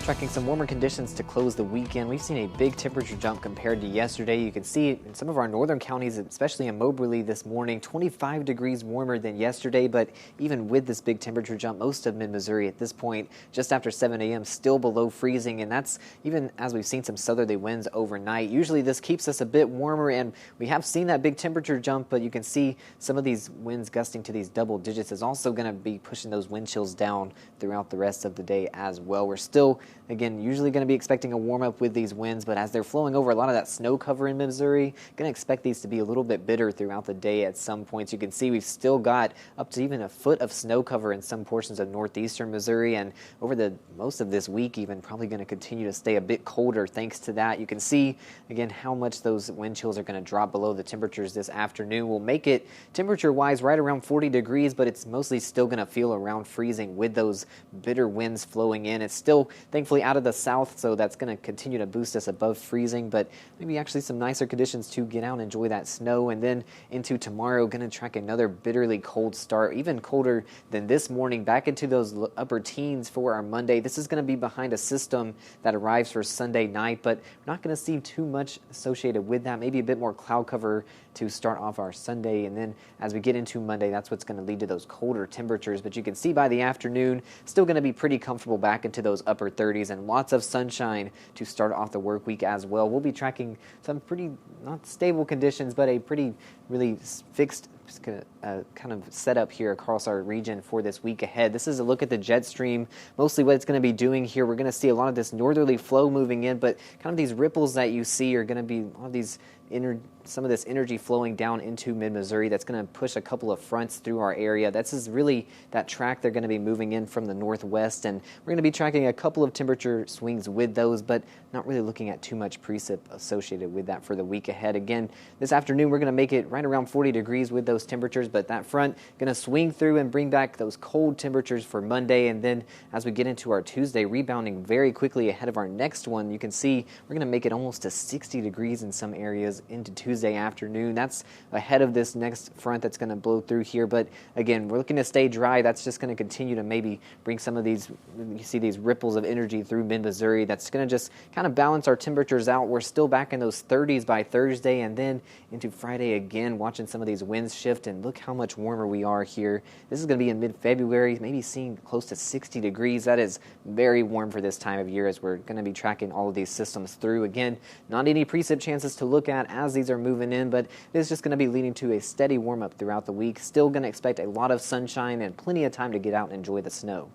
Tracking some warmer conditions to close the weekend. We've seen a big temperature jump compared to yesterday. You can see in some of our northern counties, especially in Moberly this morning, 25 degrees warmer than yesterday. But even with this big temperature jump, most of mid-Missouri at this point, just after 7 a.m., still below freezing. And that's even as we've seen some southerly winds overnight. Usually this keeps us a bit warmer, and we have seen that big temperature jump, but you can see some of these winds gusting to these double digits is also going to be pushing those wind chills down throughout the rest of the day as well. We're still, again, usually going to be expecting a warm up with these winds, but as they're flowing over a lot of that snow cover in Missouri, going to expect these to be a little bit bitter throughout the day at some points. You can see we've still got up to even a foot of snow cover in some portions of northeastern Missouri, and over the most of this week even probably going to continue to stay a bit colder thanks to that. You can see again how much those wind chills are going to drop below the temperatures this afternoon. We'll make it temperature wise right around 40 degrees, but it's mostly still going to feel around freezing with those bitter winds flowing in. It's still thankfully out of the south, so that's going to continue to boost us above freezing, but maybe actually some nicer conditions to get out and enjoy that snow. And then into tomorrow, going to track another bitterly cold start, even colder than this morning, back into those upper teens for our Monday. This is going to be behind a system that arrives for Sunday night, but we're not going to see too much associated with that. Maybe a bit more cloud cover to start off our Sunday, and then as we get into Monday, that's what's going to lead to those colder temperatures. But you can see by the afternoon, still going to be pretty comfortable back into those upper 30s and lots of sunshine to start off the work week as well. We'll be tracking some pretty, not stable conditions, but a pretty really fixed kind of setup here across our region for this week ahead. This is a look at the jet stream. Mostly what it's going to be doing here, we're going to see a lot of this northerly flow moving in, but kind of these ripples that you see are going to be a lot of these some of this energy flowing down into mid-Missouri that's going to push a couple of fronts through our area. This is really that track they're going to be moving in from the northwest, and we're going to be tracking a couple of temperature swings with those, but not really looking at too much precip associated with that for the week ahead. Again, this afternoon we're going to make it right around 40 degrees with those temperatures, but that front going to swing through and bring back those cold temperatures for Monday, and then as we get into our Tuesday, rebounding very quickly ahead of our next one. You can see we're going to make it almost to 60 degrees in some areas into Tuesday afternoon. That's ahead of this next front that's going to blow through here, but again, we're looking to stay dry. That's just going to continue to maybe bring some of these, you see these ripples of energy through mid-Missouri. That's going to just kind of balance our temperatures out. We're still back in those 30s by Thursday, and then into Friday again, watching some of these winds shift, and look how much warmer we are here. This is going to be in mid-February, maybe seeing close to 60 degrees. That is very warm for this time of year as we're going to be tracking all of these systems through. Again, not any precip chances to look at as these are moving in, but it's just going to be leading to a steady warm-up throughout the week. Still going to expect a lot of sunshine and plenty of time to get out and enjoy the snow.